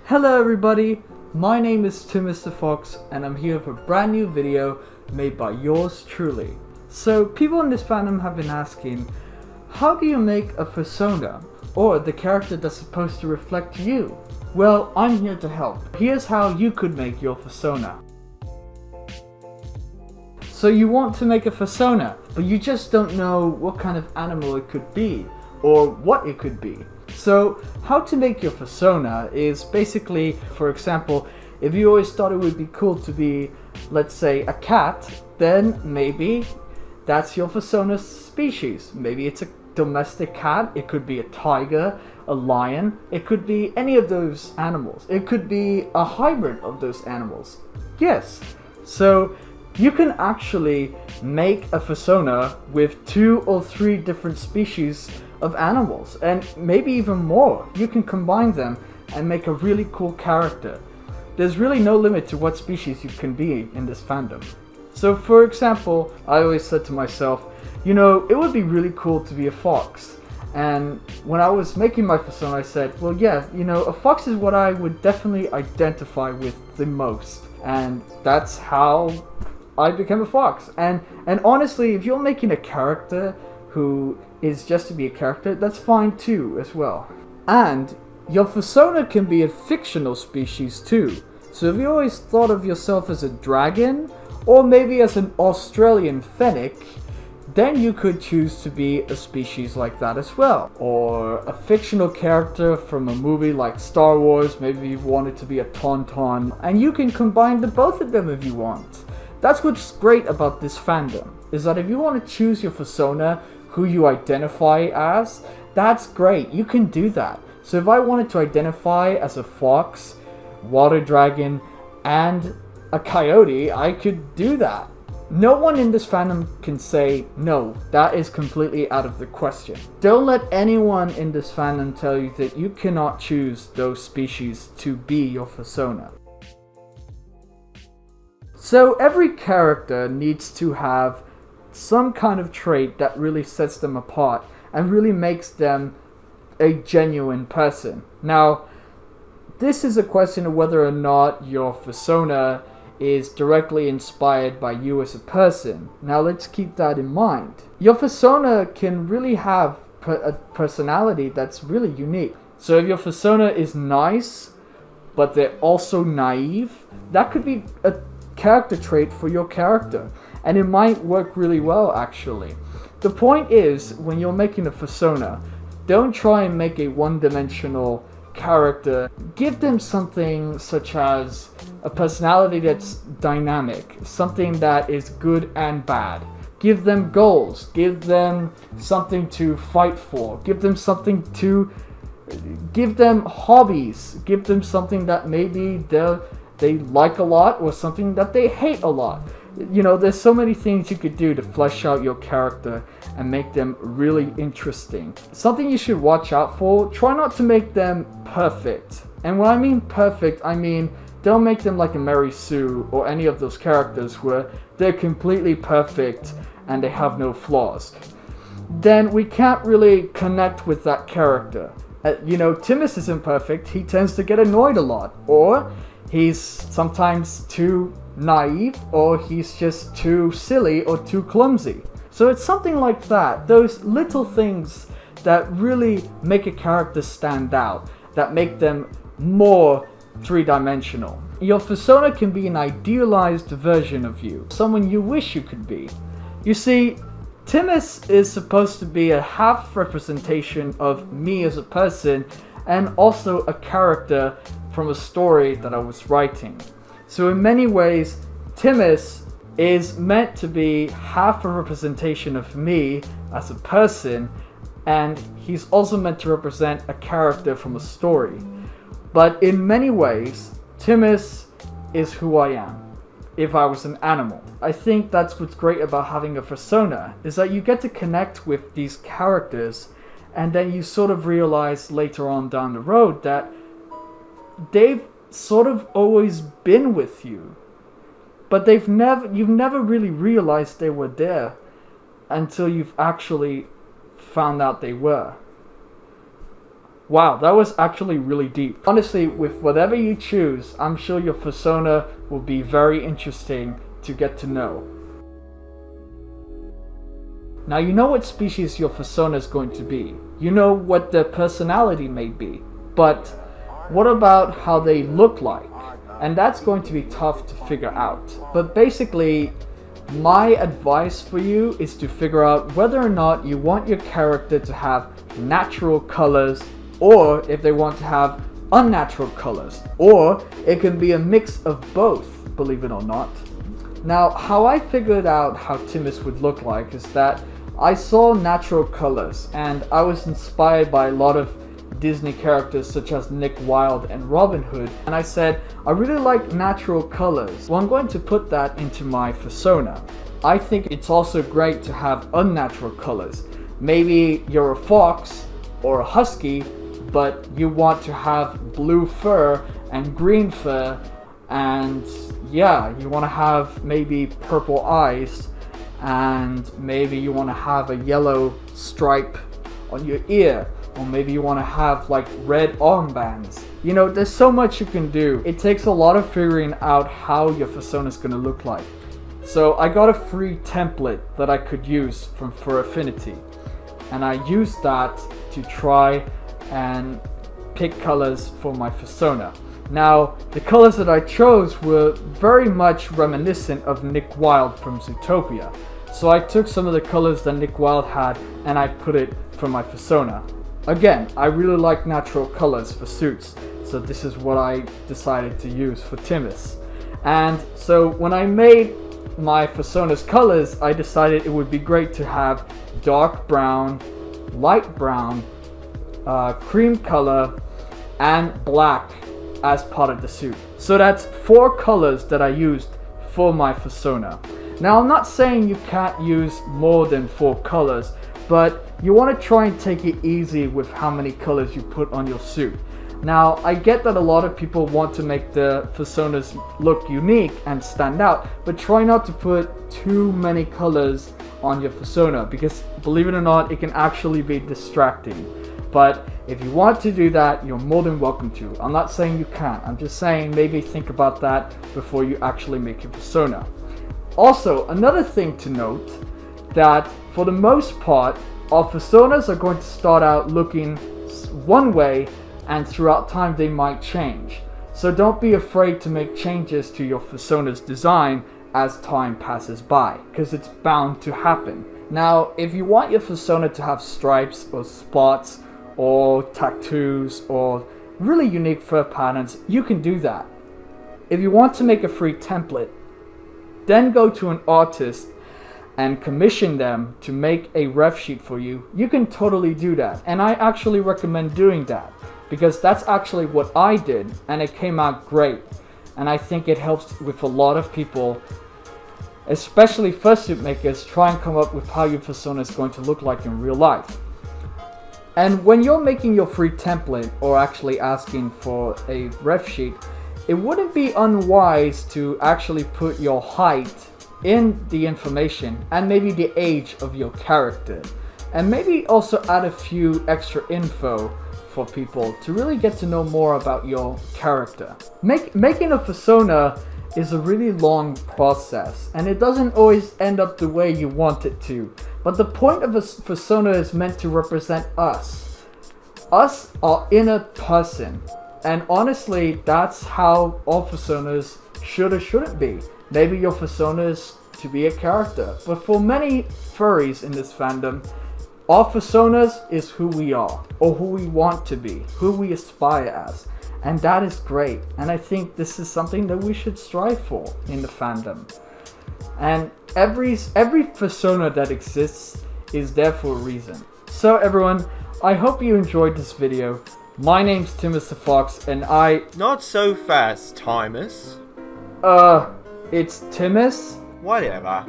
Hello everybody, my name is Timus the Fox and I'm here for a brand new video made by yours truly. So people in this fandom have been asking, how do you make a Fursona, or the character that's supposed to reflect you? Well, I'm here to help. Here's how you could make your Fursona. So you want to make a Fursona, but you just don't know what kind of animal it could be, or what it could be. So how to make your Fursona is basically, for example, if you always thought it would be cool to be, let's say, a cat, then maybe that's your Fursona species. Maybe it's a domestic cat, it could be a tiger, a lion, it could be any of those animals. It could be a hybrid of those animals. Yes, so you can actually make a Fursona with 2 or 3 different species of animals, and maybe even more. You can combine them and make a really cool character. There's really no limit to what species you can be in this fandom. So for example, I always said to myself, you know, it would be really cool to be a fox. And when I was making my Fursona, I said, well yeah, you know, a fox is what I would definitely identify with the most. And that's how I became a fox. And honestly, if you're making a character who is just to be a character, that's fine too as well. And your Fursona can be a fictional species too. So if you always thought of yourself as a dragon, or maybe as an Australian fennec, then you could choose to be a species like that as well. Or a fictional character from a movie like Star Wars, maybe you wanted to be a tauntaun, and you can combine the both of them if you want. That's what's great about this fandom, is that if you want to choose your Fursona, who you identify as, that's great, you can do that. So if I wanted to identify as a fox, water dragon, and a coyote, I could do that. No one in this fandom can say, no, that is completely out of the question. Don't let anyone in this fandom tell you that you cannot choose those species to be your Fursona. So every character needs to have some kind of trait that really sets them apart and really makes them a genuine person. Now, this is a question of whether or not your Fursona is directly inspired by you as a person. Now let's keep that in mind. Your Fursona can really have a personality that's really unique. So if your Fursona is nice, but they're also naive, that could be a character trait for your character. And it might work really well, actually. The point is, when you're making a Fursona, don't try and make a one-dimensional character. Give them something such as a personality that's dynamic, something that is good and bad. Give them goals, give them something to fight for, give them hobbies, give them something that maybe they like a lot or something that they hate a lot. You know, there's so many things you could do to flesh out your character and make them really interesting. Something you should watch out for, try not to make them perfect. And when I mean perfect, I mean don't make them like a Mary Sue or any of those characters where they're completely perfect and they have no flaws. Then we can't really connect with that character. You know, Timus isn't perfect, he tends to get annoyed a lot, or he's sometimes too naive, or he's just too silly or too clumsy. So it's something like that, those little things that really make a character stand out, that make them more three-dimensional. Your Fursona can be an idealized version of you, someone you wish you could be. You see, Timus is supposed to be a half representation of me as a person, and also a character from a story that I was writing. So in many ways, Timus is meant to be half a representation of me as a person, and he's also meant to represent a character from a story. But in many ways, Timus is who I am, if I was an animal. I think that's what's great about having a Fursona, is that you get to connect with these characters, and then you sort of realize later on down the road that they've sort of always been with you, but you've never really realized they were there until you've actually found out they were. Wow, that was actually really deep. Honestly, with whatever you choose, I'm sure your persona will be very interesting to get to know. Now you know what species your persona is going to be. You know what their personality may be. But what about how they look like? And that's going to be tough to figure out. But basically, my advice for you is to figure out whether or not you want your character to have natural colors, or if they want to have unnatural colors, or it can be a mix of both, believe it or not. Now, how I figured out how Timus would look like is that I saw natural colors, and I was inspired by a lot of Disney characters such as Nick Wilde and Robin Hood, and I said, I really like natural colors. Well, I'm going to put that into my persona. I think it's also great to have unnatural colors. Maybe you're a fox or a husky, but you want to have blue fur and green fur, and yeah, you want to have maybe purple eyes, and maybe you want to have a yellow stripe on your ear, or maybe you want to have like red armbands. You know, there's so much you can do. It takes a lot of figuring out how your persona is going to look like. So I got a free template that I could use from For Affinity, and I used that to try and pick colors for my persona. Now, the colors that I chose were very much reminiscent of Nick Wilde from Zootopia. So I took some of the colors that Nick Wilde had and I put it for my persona. Again, I really like natural colors for suits, so this is what I decided to use for Timus. And so when I made my persona's colors, I decided it would be great to have dark brown, light brown, cream color, and black as part of the suit. So that's 4 colors that I used for my persona. Now, I'm not saying you can't use more than 4 colors, but you want to try and take it easy with how many colors you put on your suit. Now, I get that a lot of people want to make the personas look unique and stand out, but try not to put too many colors on your persona, because believe it or not, it can actually be distracting. But if you want to do that, you're more than welcome to. I'm not saying you can't, I'm just saying maybe think about that before you actually make your persona. Also, another thing to note, that for the most part, our personas are going to start out looking one way, and throughout time they might change. So don't be afraid to make changes to your persona's design as time passes by, because it's bound to happen. Now, if you want your persona to have stripes or spots or tattoos or really unique fur patterns, you can do that. If you want to make a free template, then go to an artist and commission them to make a ref sheet for you. You can totally do that, and I actually recommend doing that, because that's actually what I did, and it came out great. And I think it helps with a lot of people, especially fursuit makers, try and come up with how your persona is going to look like in real life. And when you're making your free template, or actually asking for a ref sheet, it wouldn't be unwise to actually put your height in the information, and maybe the age of your character, and maybe also add a few extra info for people to really get to know more about your character. Making a persona is a really long process, and it doesn't always end up the way you want it to. But the point of a persona is meant to represent us. Us, our inner person. And honestly, that's how all personas should or shouldn't be. Maybe your persona is to be a character, but for many furries in this fandom, our personas is who we are, or who we want to be, who we aspire as. And that is great, and I think this is something that we should strive for in the fandom. And every persona that exists is there for a reason. So everyone, I hope you enjoyed this video. My name's Timus the Fox, and I... Not so fast, Timus. It's Timus? Whatever.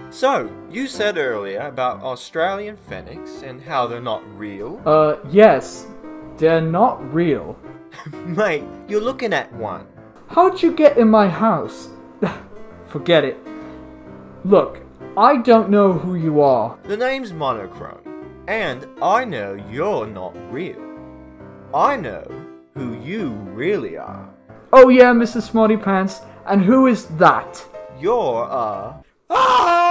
So, you said earlier about Australian fennecs and how they're not real. Yes. They're not real. Mate, you're looking at one. How'd you get in my house? Forget it. Look, I don't know who you are. The name's Monochrome, and I know you're not real. I know who you really are. Oh yeah, Mr. Smarty Pants, and who is that? You're a... Ah!